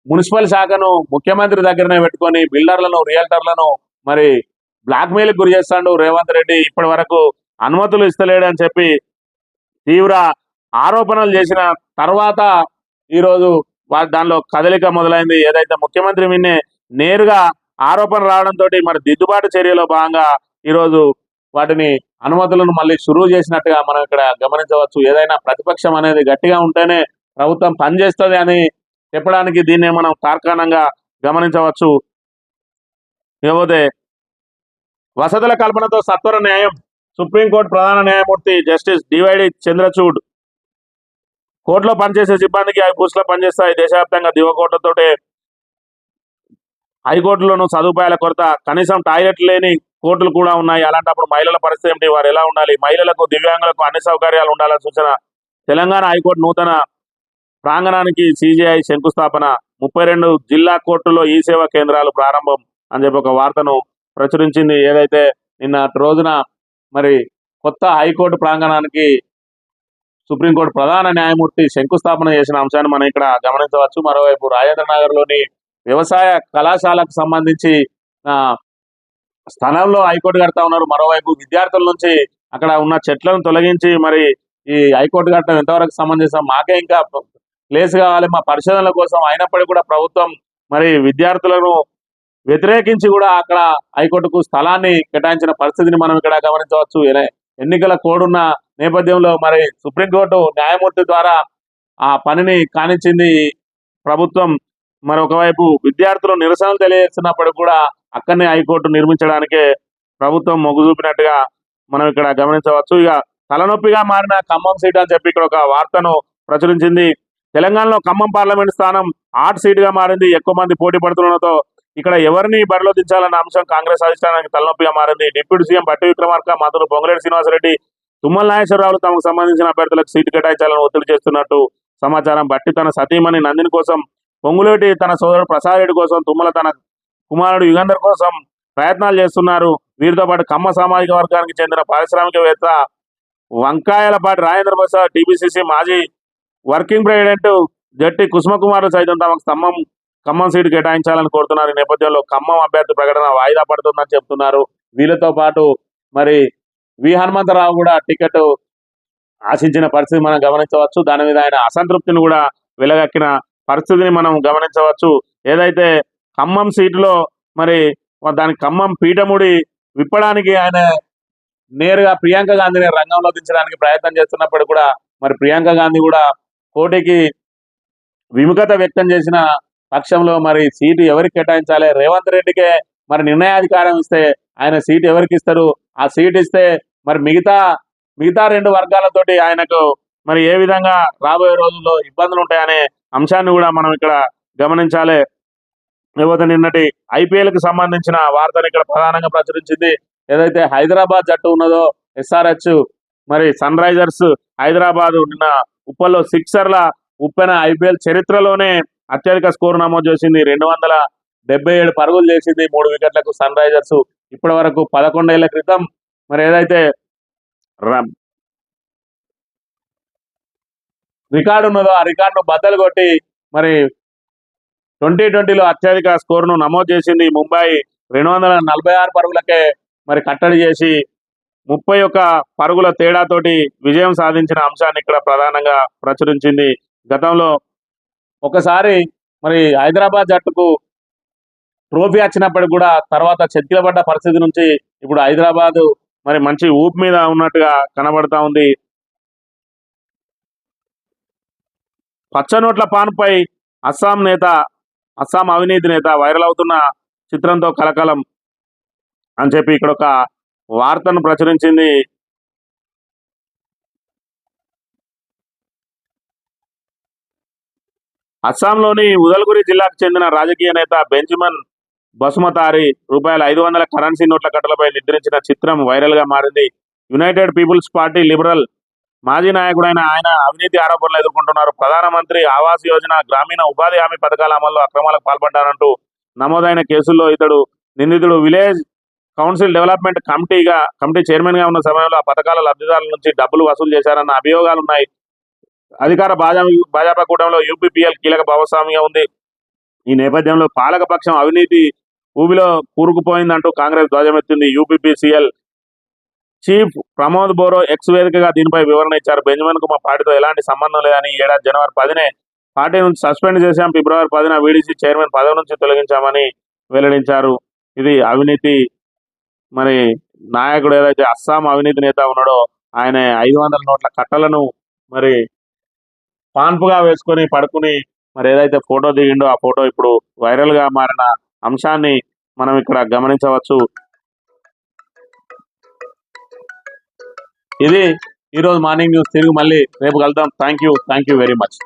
మున్సిపల్ శాఖను ముఖ్యమంత్రి దగ్గరనే పెట్టుకొని బిల్డర్లను రియల్టర్లను మరి బ్లాక్ మెయిల్ గురి చేస్తాడు రేవంత్ రెడ్డి. ఇప్పటి వరకు అనుమతులు ఇస్తలేడు అని చెప్పి తీవ్ర ఆరోపణలు చేసిన తర్వాత ఈరోజు దానిలో కదలిక మొదలైంది. ఏదైతే ముఖ్యమంత్రి విన్నే నేరుగా ఆరోపణ రావడంతో మరి దిద్దుబాటు చర్యలో భాగంగా ఈరోజు వాటిని అనుమతులను మళ్ళీ షురూ చేసినట్టుగా మనం ఇక్కడ గమనించవచ్చు. ఏదైనా ప్రతిపక్షం అనేది గట్టిగా ఉంటేనే ప్రభుత్వం పనిచేస్తుంది అని చెప్పడానికి దీన్నే మనం తార్కాణంగా గమనించవచ్చు. ఇకపోతే వసతుల కల్పనతో సత్వర న్యాయం. సుప్రీంకోర్టు ప్రధాన న్యాయమూర్తి జస్టిస్ డివైడి చంద్రచూడ్ కోర్టులో పనిచేసే సిబ్బందికి అవి బూస్లో పనిచేస్తాయి. దేశవ్యాప్తంగా దివకోట్లతోటే హైకోర్టులోనూ సదుపాయాల కొరత, కనీసం టాయిలెట్ లేని కోర్టులు కూడా ఉన్నాయి. అలాంటప్పుడు మహిళల పరిస్థితి ఏమిటి, వారు ఎలా ఉండాలి? మహిళలకు, దివ్యాంగులకు అన్ని సౌకర్యాలు ఉండాలని సూచన. తెలంగాణ హైకోర్టు నూతన ప్రాంగణానికి సిజేఐ శంకుస్థాపన. 32 జిల్లా కోర్టులో ఈ సేవా కేంద్రాలు ప్రారంభం అని చెప్పి ఒక వార్తను ప్రచురించింది. ఏదైతే నిన్న రోజున మరి కొత్త హైకోర్టు ప్రాంగణానికి సుప్రీంకోర్టు ప్రధాన న్యాయమూర్తి శంకుస్థాపన చేసిన అంశాన్ని మనం ఇక్కడ గమనించవచ్చు. మరోవైపు రాజేంద్ర నగర్లోని వ్యవసాయ కళాశాలకు సంబంధించి స్థలంలో హైకోర్టు కడతా ఉన్నారు. మరోవైపు విద్యార్థుల నుంచి అక్కడ ఉన్న చెట్లను తొలగించి మరి ఈ హైకోర్టు కట్టడం ఎంతవరకు సమంజసం, మాకే ఇంకా ప్లేస్ కావాలి మా పరిశోధనల కోసం, అయినప్పటికీ కూడా ప్రభుత్వం మరి విద్యార్థులను వ్యతిరేకించి కూడా అక్కడ హైకోర్టుకు స్థలాన్ని కేటాయించిన పరిస్థితిని మనం ఇక్కడ గమనించవచ్చు. ఎన్నికల కోడ్ ఉన్న నేపథ్యంలో మరి సుప్రీంకోర్టు న్యాయమూర్తి ద్వారా ఆ పనిని కానిచ్చింది ప్రభుత్వం. మరి ఒకవైపు విద్యార్థులు నిరసనలు తెలియజేస్తున్నప్పటికీ కూడా అక్కడనే హైకోర్టు నిర్మించడానికే ప్రభుత్వం మొగ్గు చూపినట్టుగా మనం ఇక్కడ గమనించవచ్చు. ఇక తలనొప్పిగా మారిన ఖమ్మం సీట్ అని చెప్పి ఇక్కడ ఒక వార్తను ప్రచురించింది. తెలంగాణలో ఖమ్మం పార్లమెంట్ స్థానం హాట్ సీట్ గా మారింది. ఎక్కువ మంది పోటీ పడుతుండటంతో ఇక్కడ ఎవరిని బరిలో దించాలన్న అంశం కాంగ్రెస్ అధిష్టానానికి తలనొప్పిగా మారింది. డిప్యూటీ సీఎం బట్టి విక్రమార్క, మంత్రులు పొంగులేటి శ్రీనివాసరెడ్డి, తుమ్మల నాగేశ్వరరావులు తమకు సంబంధించిన అభ్యర్థులకు సీటు కేటాయించాలని ఒత్తిడి చేస్తున్నట్టు సమాచారం. బట్టి తన సతీమణి నందిని కోసం, పొంగులేటి తన సోదరుడు ప్రసాద్ రెడ్డి కోసం, తుమ్మల తన కుమారుడు యుగంధర్ కోసం ప్రయత్నాలు చేస్తున్నారు. వీరితో పాటు కమ్మ సామాజిక వర్గానికి చెందిన పారిశ్రామికవేత్త వంకాయలపాటి రాజేంద్ర ప్రసాద్, టీపీసీసీ మాజీ వర్కింగ్ ప్రెసిడెంట్ జట్టి కుసుమకుమార్ సైతం తమకు ఖమ్మం సీటు కేటాయించాలని కోరుతున్నారు. ఈ నేపథ్యంలో ఖమ్మం అభ్యర్థి ప్రకటన వాయిదా పడుతుందని చెప్తున్నారు. వీళ్ళతో పాటు మరి వి హనుమంతరావు కూడా టికెట్ ఆశించిన పరిస్థితి మనం గమనించవచ్చు. దాని మీద ఆయన అసంతృప్తిని కూడా వెలగక్కిన పరిస్థితిని మనం గమనించవచ్చు. ఏదైతే ఖమ్మం సీటులో మరి దాని ఖమ్మం పీఠముడి విప్పడానికి ఆయన నేరుగా ప్రియాంక గాంధీని రంగంలో దించడానికి ప్రయత్నం చేస్తున్నప్పుడు కూడా మరి ప్రియాంక గాంధీ కూడా పోటీకి విముఖత వ్యక్తం చేసిన పక్షంలో మరి సీటు ఎవరికి కేటాయించాలి, రేవంత్ రెడ్డికే మరి నిర్ణయాధికారం ఇస్తే ఆయన సీటు ఎవరికి ఇస్తారు, ఆ సీటు ఇస్తే మరి మిగతా 2 వర్గాలతోటి ఆయనకు మరి ఏ విధంగా రాబోయే రోజుల్లో ఇబ్బందులు ఉంటాయనే అంశాన్ని కూడా మనం ఇక్కడ గమనించాలి. లేకపోతే నిన్నటి ఐపీఎల్కి సంబంధించిన వార్తను ఇక్కడ ప్రధానంగా ప్రచురించింది. ఏదైతే హైదరాబాద్ జట్టు ఉన్నదో ఎస్ఆర్హెచ్ మరి సన్ రైజర్స్ హైదరాబాద్ నిన్న ఉప్పల్లో సిక్సర్ల ఉప్పెన ఐపీఎల్ చరిత్రలోనే అత్యధిక స్కోరు నమోదు చేసింది. 277 పరుగులు చేసింది 3 వికెట్లకు సన్ రైజర్స్. ఇప్పటి వరకు 11 ఏళ్ల క్రితం మరి ఏదైతే రికార్డు ఉన్నదో ఆ రికార్డును బద్దలు కొట్టి మరి 2020లో అత్యధిక స్కోరును నమోదు చేసింది. ముంబై 246 పరుగులకే మరి కట్టడి చేసి 31 పరుగుల తేడాతోటి విజయం సాధించిన అంశాన్ని ఇక్కడ ప్రధానంగా ప్రచురించింది. గతంలో ఒకసారి మరి హైదరాబాద్ జట్టుకు ట్రోఫీ వచ్చినప్పటికి కూడా తర్వాత చెతికిలబడ్డ పరిస్థితి నుంచి ఇప్పుడు హైదరాబాద్ మరి మంచి ఊపు మీద ఉన్నట్టుగా కనబడతా ఉంది. పచ్చనోట్ల పాన్పై అస్సాం అవినీతి నేత వైరల్ అవుతున్న చిత్రంతో కలకలం అని చెప్పి ఇక్కడ ఒక వార్తను ప్రచురించింది. అస్సాంలోని ఉదల్గురి జిల్లాకు చెందిన రాజకీయ నేత బెంజమిన్ బసుమతారి ₹500 కరెన్సీ నోట్ల కట్టలపై నిద్రించిన చిత్రం వైరల్ గా మారింది. యునైటెడ్ పీపుల్స్ పార్టీ లిబరల్ మాజీ నాయకుడైన ఆయన అవినీతి ఆరోపణలు ఎదుర్కొంటున్నారు. ప్రధానమంత్రి ఆవాస్ యోజన, గ్రామీణ ఉపాధి హామీ పథకాల అమల్లో అక్రమాలకు పాల్పడ్డారంటూ నమోదైన కేసుల్లో ఇతడు నిందితుడు. Village council development committee chairman గా ఉన్న సమయంలో ఆ పథకాల లబ్ధిదారుల నుంచి డబ్బులు వసూలు చేశారన్న అభియోగాలున్నాయి. అధికార భాజపా కూటమిలో యూపీపీఎల్ కీలక భాగస్వామిగా ఉంది. ఈ నేపథ్యంలో పాలకపక్షం అవినీతి ఊబిలో కూరుకుపోయిందంటూ కాంగ్రెస్ ధ్వజమెత్తింది. UPPCL chief Pramod Boro X వేదికగా దీనిపై వివరణ ఇచ్చారు. బెంజమిన్ కు మా పార్టీతో ఎలాంటి సంబంధం లేదని, ఈ ఏడాది జనవరి 10నే పార్టీ నుంచి సస్పెండ్ చేశాం, ఫిబ్రవరి 10న వీడీసీ చైర్మన్ పదవి నుంచి తొలగించామని వెల్లడించారు. ఇది అవినీతి మరి నాయకుడు ఏదైతే అస్సాం అవినీతి నేత ఉన్నాడో ఆయన 500 నోట్ల కట్టలను మరి పాన్పుగా వేసుకొని పడుకుని మరి ఏదైతే ఫోటో దిగిండో ఆ ఫోటో ఇప్పుడు వైరల్ గా మారిన అంశాన్ని మనం ఇక్కడ గమనించవచ్చు. ఇది ఈరోజు మార్నింగ్ న్యూస్. తిరిగి మళ్ళీ రేపు కలుద్దాం. Thank you very much.